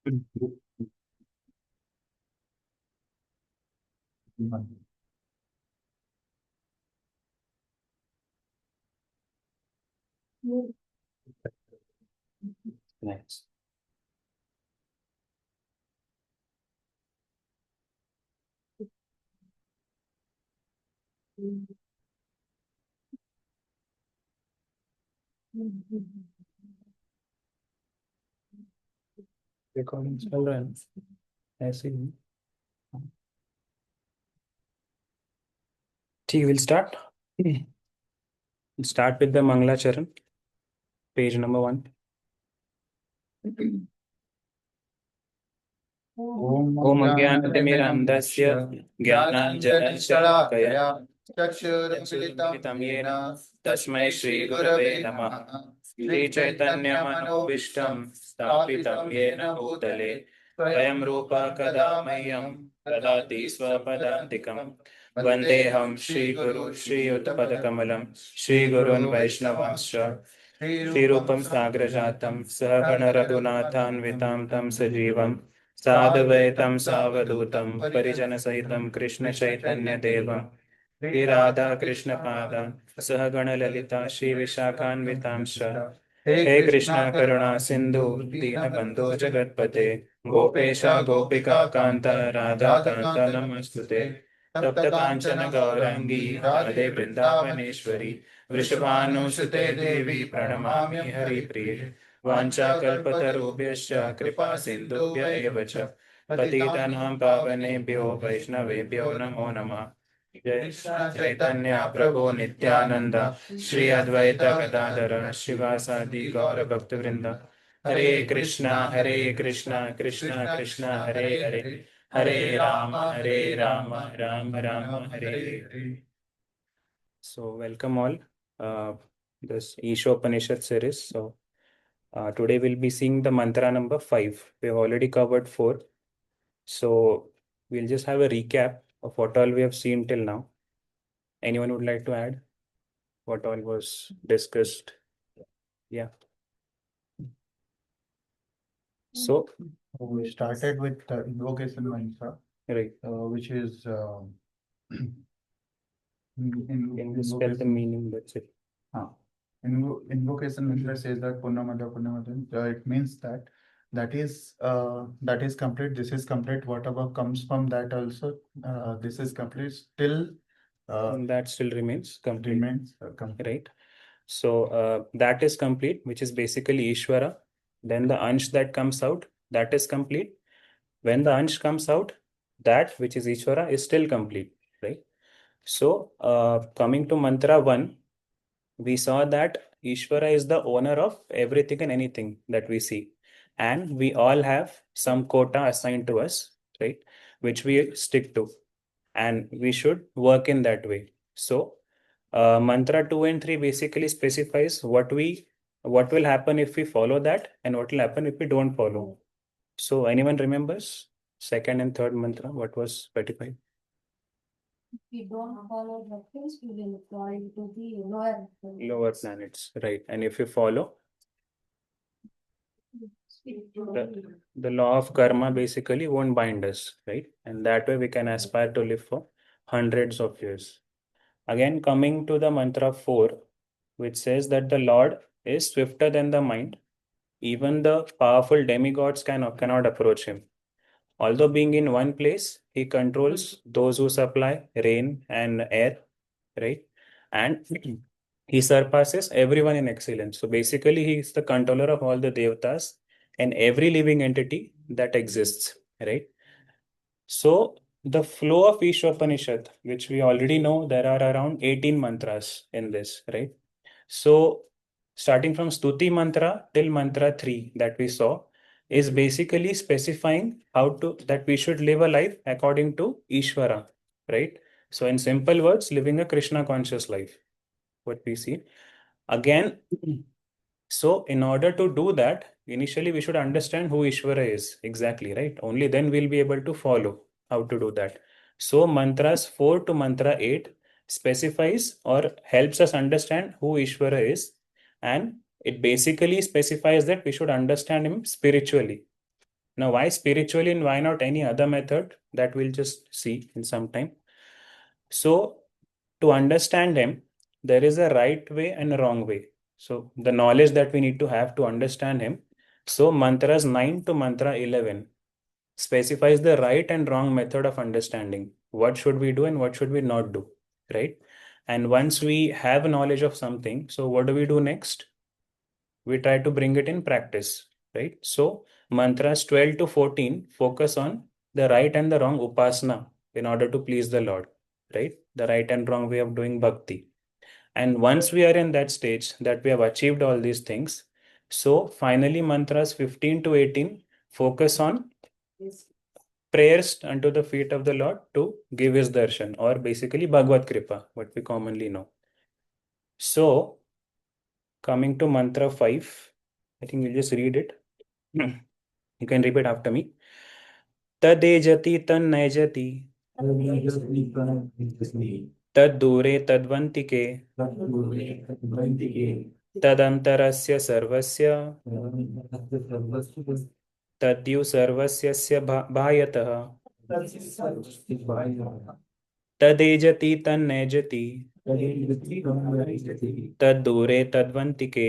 Nice. Recording चल रहा है ऐसे ही. ठीक, we'll start. Start with the Mangala Charan, page number 1. ओम अज्ञानतिमिरन्धस्य ज्ञानाञ्जनशलाकया चक्षुरुन्मिलितं येन तस्मै श्रीगुरवे नमः. श्रीचैतन्यमनोभीष्टं स्थापितं येन भूतले स्वयं रूपा कदा मह्यं ददाति स्वपदान्तिकं. वन्देऽहं श्रीगुरु श्रीयुतपदकमलं श्रीगुरून् वैष्णवांश्च श्रीरूपं साग्रजातं सहगण रघुनाथान्वितां तं सजीवं साद्वैतं सावधूतं परिजनसहितं कृष्णचैतन्यदेवं श्रीराधा कृष्णपादान् सहगण ललिता श्रीविशाखान्वितांश्च. हे कृष्ण करुणा सिन्धु दीनबन्धो जगत्पते गोपेश गोपिका कान्त राधा कान्त नमस्तुते. तप्त कांचन गौरांगी राधे वृंदावनेश्वरी वृषभानुसुते देवी प्रणमामि हरिप्रिये. वाञ्छाकल्पतरुभ्यश्च कृपा सिन्धुभ्य एव च पतितानां पावनेभ्यो वैष्णवेभ्यो नमो नमः. जय चैतन्य प्रभु नित्यानंद श्री अद्वैत गदाधर शिवासादि गौर भक्तवृंद. हरे Krishna Krishna Krishna Hare Hare Hare Ram Ram Ram Hare Hare. So welcome all, this Isopanishad series. So today we'll be seeing the mantra number 5. We've already covered 4. So we'll just have a recap of what all we have seen till now. Anyone would like to add what all was discussed? Yeah. So we started with the invocation mantra, right. Which is Can you spell the meaning? That's it. Invocation mantra says that Purnamada Purnamada. It means that is complete. This is complete. Whatever comes from that also, this is complete. Still, that still remains complete. Complete. Right. So that is complete, which is basically Ishvara. Then the Ansh that comes out, that is complete. When the Ansh comes out, that which is Ishvara is still complete. Right. So coming to mantra 1, we saw that Ishvara is the owner of everything and anything that we see. And we all have some quota assigned to us, right? Which we stick to. And we should work in that way. So mantra 2 and 3 basically specifies what will happen if we follow that and what will happen if we don't follow. So anyone remembers second and third mantra, what was specified? If we don't follow the things, we will fall into the lower planets, right? And if you follow the law of karma, basically won't bind us, right? And that way we can aspire to live for hundreds of years. Again, coming to the mantra 4, which says that the Lord is swifter than the mind. Even the powerful demigods cannot approach him. Although being in one place, he controls those who supply rain and air, right? And he surpasses everyone in excellence. So basically, he is the controller of all the devatas and every living entity that exists, right? So the flow of Isopanishad, which we already know, there are around 18 mantras in this, right? So starting from Stuti mantra till mantra 3 that we saw is basically specifying that we should live a life according to Ishvara, right? So in simple words, living a Krishna conscious life, what we see. Again, so in order to do that, initially we should understand who Ishvara is exactly, right? Only then we'll be able to follow how to do that. So mantras 4 to mantra 8 specifies or helps us understand who Ishvara is, and it basically specifies that we should understand him spiritually, Now, why spiritually and why not any other method? That we'll just see in some time. So, to understand him, there is a right way and a wrong way. So, the knowledge that we need to have to understand him. So, mantras 9 to mantra 11 specifies the right and wrong method of understanding. What should we do and what should we not do, right? And once we have knowledge of something, so what do we do next? We try to bring it in practice, right? So, mantras 12 to 14 focus on the right and the wrong upasana in order to please the Lord, right? The right and wrong way of doing bhakti. And once we are in that stage that we have achieved all these things, so finally, mantras 15 to 18 focus on prayers unto the feet of the Lord to give his darshan, or basically Bhagavad Kripa, what we commonly know. So, coming to mantra 5, I think we'll just read it. You can repeat after me. Tadejati tannajati तद्दूरे तद्वन्तिके तदन्तरस्य सर्वस्य तद्यु सर्वस्य बाह्यतः तदेजति तन्नेजति तद्दूरे तद्वन्तिके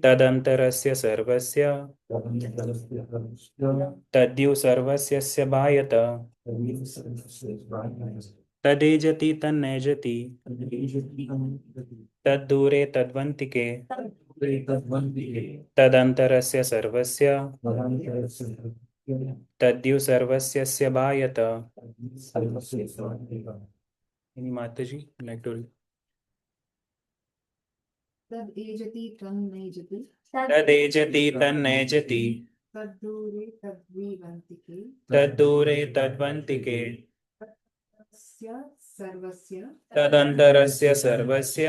तदन्तरस्य सर्वस्य तद्यु सर्वस्य बाह्यतः तदेजति तन्नेजति तद्दूरे तद्वन्तिके तदन्तरस्य सर्वस्य तद्यु सर्वस्य बाह्यतः. Any Mataji like to read? तद् तन्नैजति तदेजति तन्नेजति तद्दूरे तद्विवन्तिके तद्दूरे तद्वन्तिके तस्य सर्वस्य तदन्तरस्य सर्वस्य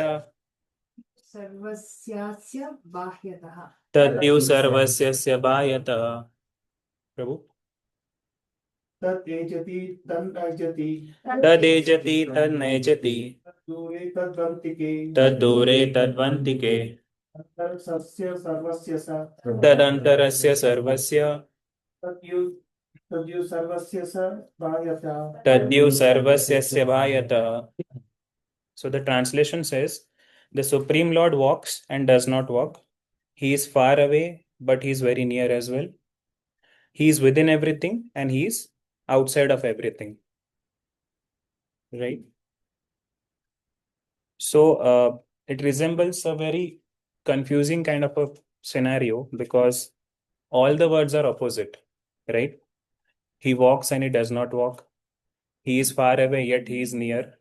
सर्वस्यास्य बाह्यतः तद्यु सर्वस्य बाह्यतः. प्रभु. तदेजति तन्नैजति तदेजति तन्नेजति दूरे तद्वन्तिके तद्दूरे तद्वन्तिके तत्सस्य सर्वस्य स तदन्तरस्य सर्वस्य तद्यु तद्यु सर्वस्य स बाह्यतः तद्यु सर्वस्य बाह्यतः. So the translation says, the Supreme Lord walks and does not walk. He is far away, but he is very near as well. He is within everything and he is outside of everything. Right? So it resembles a very confusing kind of a scenario because all the words are opposite, right? He walks and he does not walk. He is far away, yet he is near.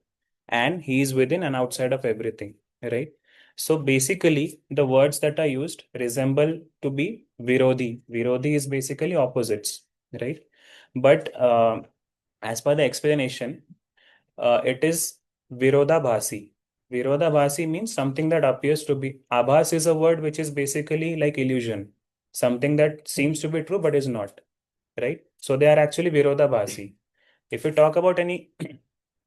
And he is within and outside of everything, right? So basically, the words that are used resemble to be virodhi. Virodhi is basically opposites, right? But as per the explanation, it is virodhabhasi. Virodhabhasi means something that appears to be. Abhas is a word which is basically like illusion, something that seems to be true but is not, right? So they are actually virodhabhasi. If you talk about any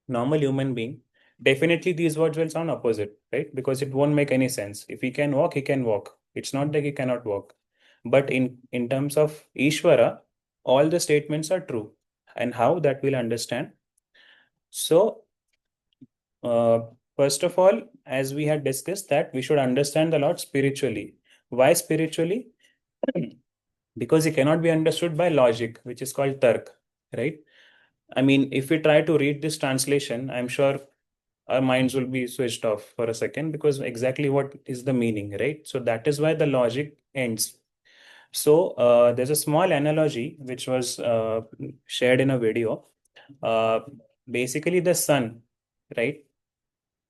normal human being, definitely these words will sound opposite, right? Because it won't make any sense. If he can walk, he can walk. It's not that he cannot walk. But in terms of Ishvara, all the statements are true. And how that we'll understand. So, first of all, as we had discussed, that we should understand the Lord spiritually. Why spiritually? Because he cannot be understood by logic, which is called tark, right? I mean, if we try to read this translation, I'm sure our minds will be switched off for a second because exactly what is the meaning, right? So that is why the logic ends. So there's a small analogy which was shared in a video. Basically, the sun, right?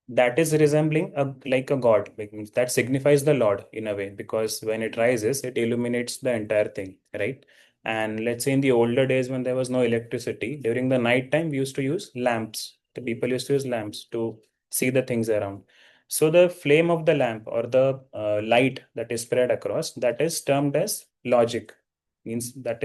That is resembling like a god, like means that signifies the Lord in a way because when it rises, it illuminates the entire thing, right? And let's say in the older days when there was no electricity, during the night time we used to use lamps. The people used to use lamps to see the things around. So the flame of the lamp or the light that is spread across, that is termed as logic. Means that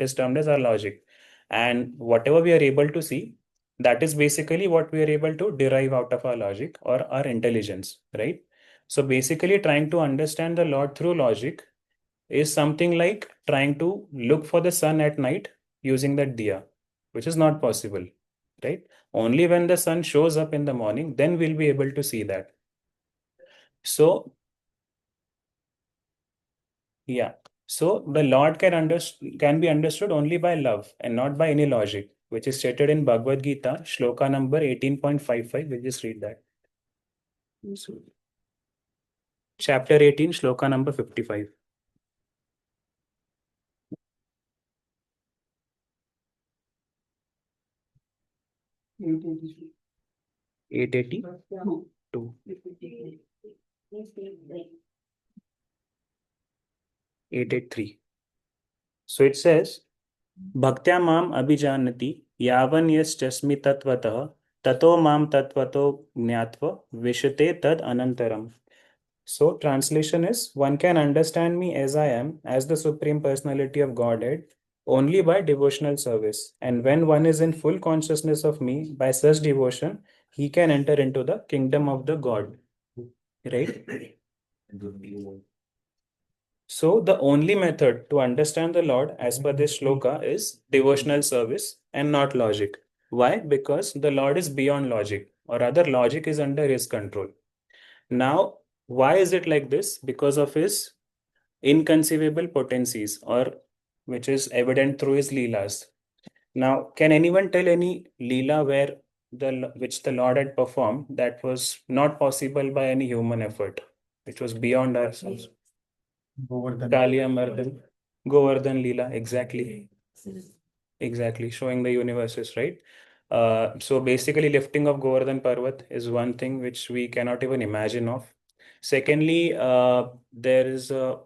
is termed as our logic. And whatever we are able to see, that is basically what we are able to derive out of our logic or our intelligence, right? So basically, trying to understand the Lord through logic is something like trying to look for the sun at night using that diya, which is not possible, right? Only when the sun shows up in the morning, then we'll be able to see that. So, yeah. So the Lord can be understood only by love and not by any logic, which is stated in Bhagavad Gita, shloka number 18.55. We'll just read that. So, chapter 18, shloka number 55. 882. 883. So it says, Bhaktya mam abhijanati yavan yaschasmi tatvatah tato mam tatvato jnatva vishate tad anantaram. So, translation is one can understand me as I am, as the Supreme Personality of Godhead, only by devotional service. And when one is in full consciousness of me, by such devotion, he can enter into the kingdom of the God. Right? So, the only method to understand the Lord as per this shloka is devotional service and not logic. Why? Because the Lord is beyond logic, or rather, logic is under his control. Now, why is it like this? Because of his inconceivable potencies, or which is evident through his leelas. Now, can anyone tell any leela where which the Lord had performed that was not possible by any human effort, which was beyond ourselves? Govardhan. Kaliya Mardhan, Govardhan Leela, exactly. Exactly, showing the universes, right? So basically, lifting of Govardhan Parvat is one thing which we cannot even imagine of. Secondly, there is a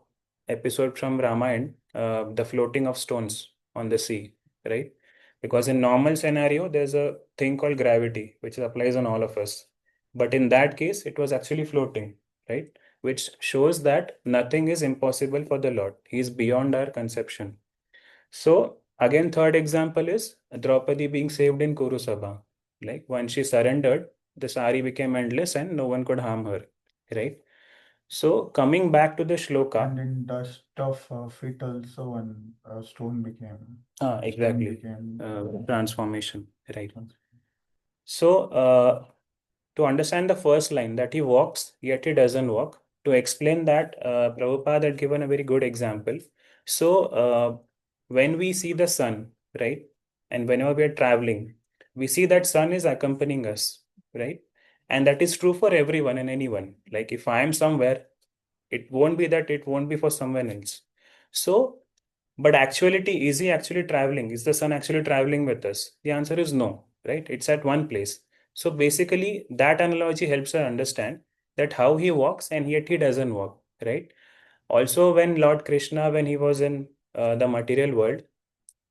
episode from Ramayana, the floating of stones on the sea, right? Because in normal scenario, there's a thing called gravity, which applies on all of us. But in that case, it was actually floating, right? Which shows that nothing is impossible for the Lord. He is beyond our conception. So again, third example is Draupadi being saved in Kurusabha. Like when she surrendered, the sari became endless and no one could harm her. Right? So coming back to the shloka. And in dust of feet also one stone became. Exactly. Became Transformation. Right. So to understand the first line that he walks yet he doesn't walk, to explain that, Prabhupada had given a very good example. So when we see the sun, right, and whenever we are traveling, we see that sun is accompanying us, right? And that is true for everyone and anyone. Like if I am somewhere, it won't be for someone else. So, but actuality, is he actually traveling? Is the sun actually traveling with us? The answer is no, right? It's at one place. So basically, that analogy helps us understand that how he walks and yet he doesn't walk, right? Also, when Lord Krishna, when he was in the material world,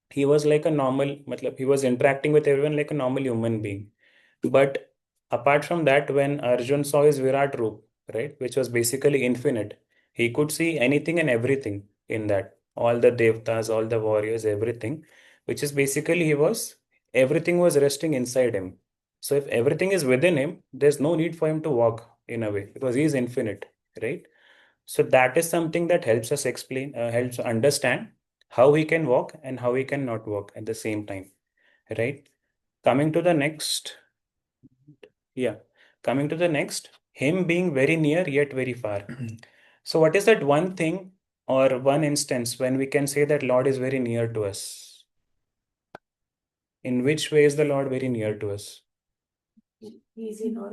he was like a normal, matlab, he was interacting with everyone like a normal human being. But apart from that, when Arjun saw his Virat Roop, right, which was basically infinite, he could see anything and everything in that. All the devtas, all the warriors, everything, which is basically everything was resting inside him. So if everything is within him, there's no need for him to walk in a way because he is infinite, right? So that is something that helps us helps understand how we can walk and how we cannot walk at the same time, right? Coming to the next, yeah, coming to the next, him being very near yet very far. So, what is that one thing or one instance when we can say that Lord is very near to us? In which way is the Lord very near to us? He's in our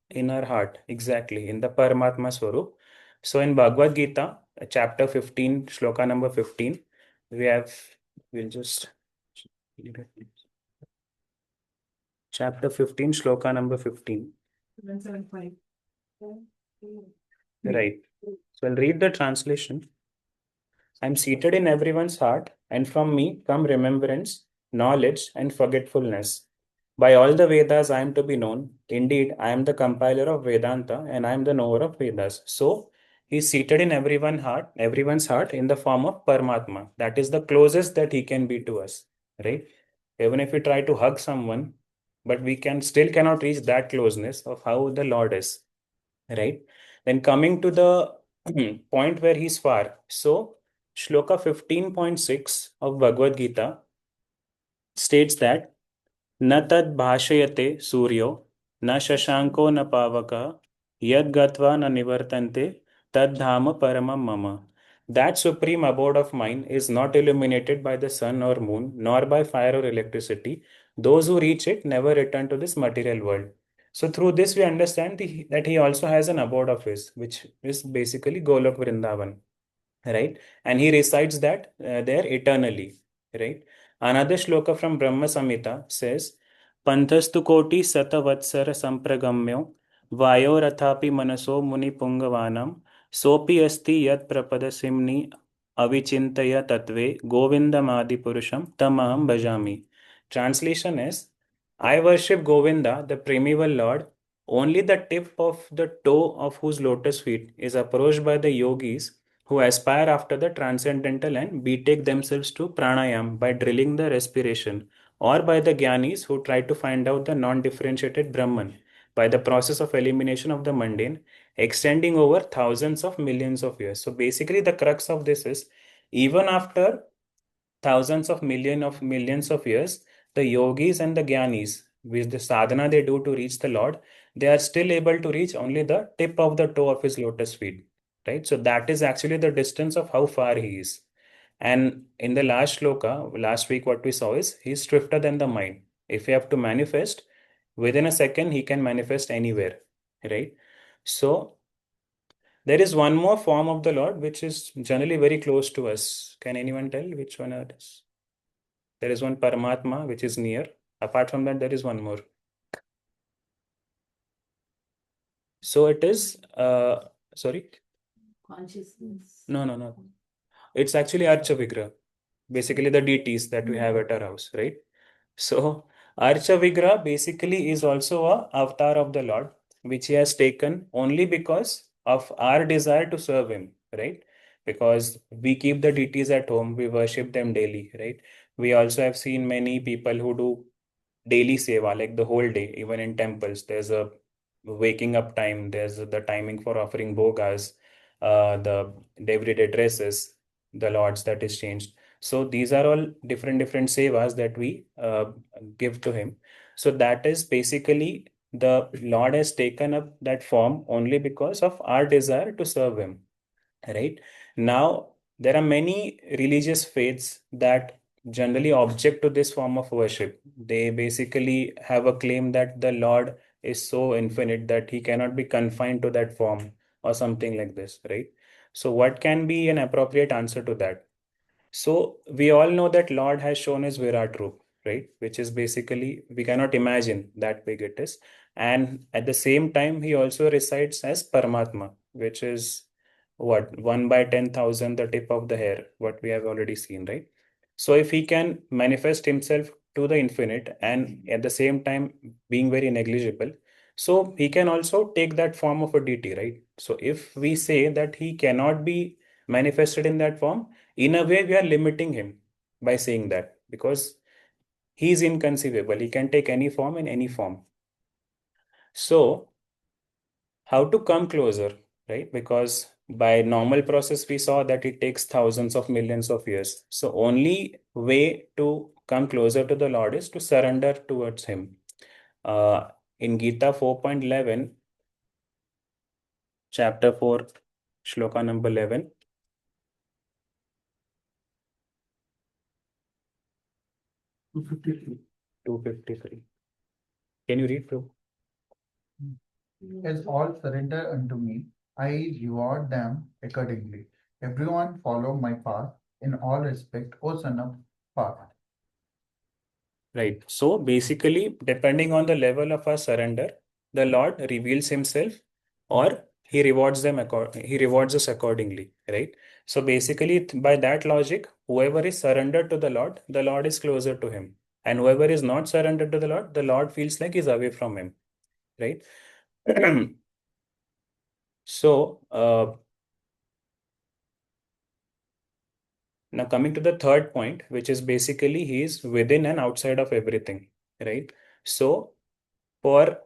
In our heart, exactly, in the Paramatma Swarup. So in Bhagavad Gita, chapter 15, shloka number 15, we have, we'll just chapter 15, shloka number 15. 175. Right. So I'll read the translation. I'm seated in everyone's heart, and from me come remembrance, knowledge, and forgetfulness. By all the Vedas, I am to be known. Indeed, I am the compiler of Vedanta, and I am the knower of Vedas. So, he is seated in everyone's heart in the form of Paramatma. That is the closest that he can be to us, right? Even if we try to hug someone, but we can still cannot reach that closeness of how the Lord is, right? Then coming to the point where he's far. So, Shloka 15.6 of Bhagavad Gita states that न तद् भाषयते सूर्यो न शशांको न पावकः यद् गत्वा न निवर्तन्ते तद्धाम paramam mama. That supreme abode of mine is not illuminated by the sun or moon, nor by fire or electricity. Those who reach it never return to this material world. So through this we understand that he also has an abode of his, which is basically Golok Vrindavan, right? And he recites that there eternally, right? Another shloka from Brahma Samhita says, Panthastu koti satavatsara sampragamyo vayorathapi manaso muni pungavanam sopi asti yat prapada avichintaya tatve govindamadi purusham tamaham bhajami. Translation is, I worship Govinda, the primeval Lord. Only the tip of the toe of whose lotus feet is approached by the yogis who aspire after the transcendental and betake themselves to pranayam by drilling the respiration, or by the jnanis who try to find out the non-differentiated Brahman by the process of elimination of the mundane, extending over thousands of millions of years. So basically, the crux of this is even after thousands of millions of years, the yogis and the jnanis, with the sadhana they do to reach the Lord, they are still able to reach only the tip of the toe of his lotus feet, right? So that is actually the distance of how far he is. And in the last shloka, last week, what we saw is he's swifter than the mind. If you have to manifest, within a second, he can manifest anywhere, right? So there is one more form of the Lord which is generally very close to us. Can anyone tell which one it is? There is one Paramatma which is near. Apart from that, there is one more. So it is, sorry, Consciousness. no. It's actually Archa Vigraha, basically the deities that we have at our house, right? So Archa Vigraha basically is also a avatar of the Lord, which he has taken only because of our desire to serve him, right? Because we keep the deities at home, we worship them daily, right? We also have seen many people who do daily seva, like the whole day, even in temples. There's a waking up time, there's the timing for offering bhogas, the everyday dresses, the lords that is changed. So these are all different sevas that we give to him. So that is basically the Lord has taken up that form only because of our desire to serve him, right? Now, there are many religious faiths that generally object to this form of worship. They basically have a claim that the Lord is so infinite that he cannot be confined to that form or something like this, right? So, what can be an appropriate answer to that? So we all know that Lord has shown his Virat Roop, right? Which is basically, we cannot imagine that big it is. And at the same time, he also resides as Paramatma, which is what, 1 by 10,000, the tip of the hair, what we have already seen, right? So if he can manifest himself to the infinite and at the same time being very negligible, so he can also take that form of a deity, right? So if we say that he cannot be manifested in that form, in a way we are limiting him by saying that, because he is inconceivable, he can take any form in any form. So how to come closer, right? Because by normal process we saw that it takes thousands of millions of years. So only way to come closer to the Lord is to surrender towards him. In Gita 4.11, chapter 4, shloka number 11, 253. Can you read, Prabhu? As all surrender unto me, I reward them accordingly. Everyone follow my path in all respect, O son of path. Right. So basically, depending on the level of our surrender, the Lord reveals himself or he rewards us accordingly, right? So basically, by that logic, whoever is surrendered to the Lord is closer to him. And whoever is not surrendered to the Lord feels like he's away from him, right? So now coming to the third point, which is basically he is within and outside of everything, right? So for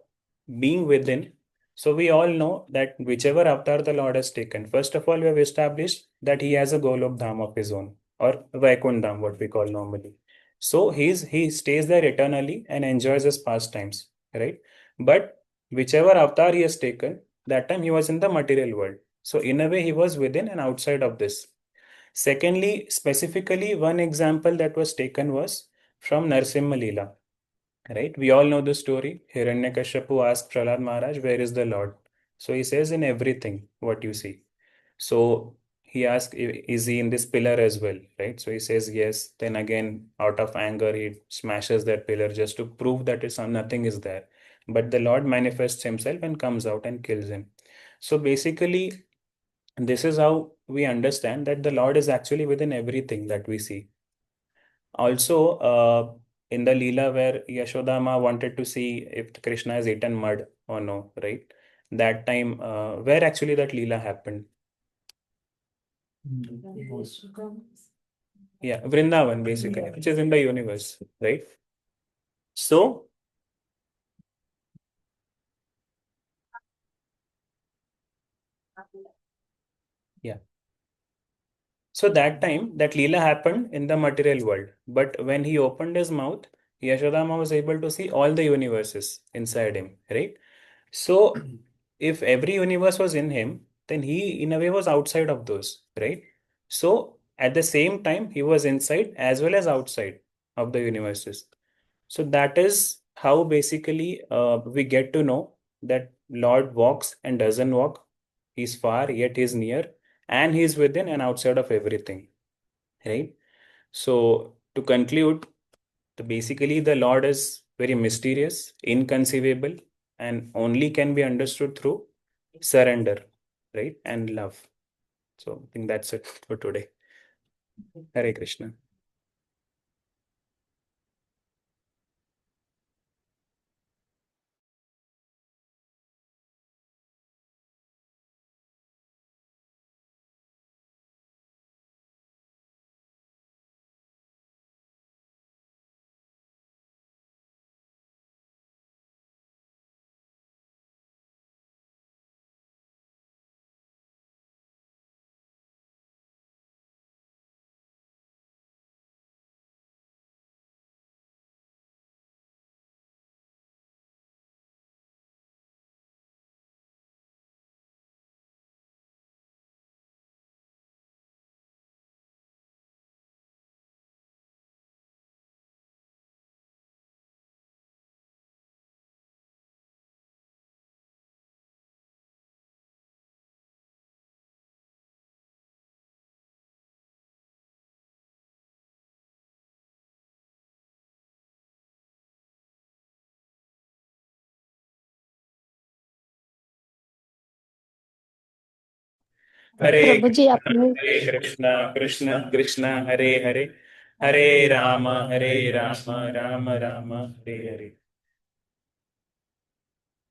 being within, So we all know that whichever avatar the Lord has taken, first of all, we have established that he has a Golok Dham of his own, or Vaikunth Dham, what we call normally. So he stays there eternally and enjoys his pastimes, right? But whichever avatar he has taken, that time he was in the material world. So in a way, he was within and outside of this. Secondly, specifically, one example that was taken was from Narsimha Leela, right? We all know the story. Hiranyakashipu asked Prahlad Maharaj, "Where is the Lord?" So he says, "In everything, what you see." So he asked, "Is he in this pillar as well?" Right? So he says, "Yes." Then again, out of anger, he smashes that pillar just to prove that nothing is there. But the Lord manifests himself and comes out and kills him. So basically, this is how we understand that the Lord is actually within everything that we see. Also, in the Leela where Yashodama wanted to see if Krishna has eaten mud or no, right? That time, where actually that Leela happened? Yeah, Vrindavan basically, which is in the universe, right? So, yeah. So that time, that Leela happened in the material world. But when he opened his mouth, Yashodama was able to see all the universes inside him, right? So, if every universe was in him, then he, in a way, was outside of those, right? So, at the same time, he was inside as well as outside of the universes. So, that is how basically we get to know that Lord walks and doesn't walk. He's far, yet he's near, and he's within and outside of everything, right? So, to conclude, basically, the Lord is very mysterious, inconceivable, and only can be understood through surrender, right? And love. So I think that's it for today. Hare Krishna. Hare Prabhu ji Krishna, आपने Hare Krishna, Krishna Krishna, Hare Hare, Hare Rama, Rama Rama, Hare Hare.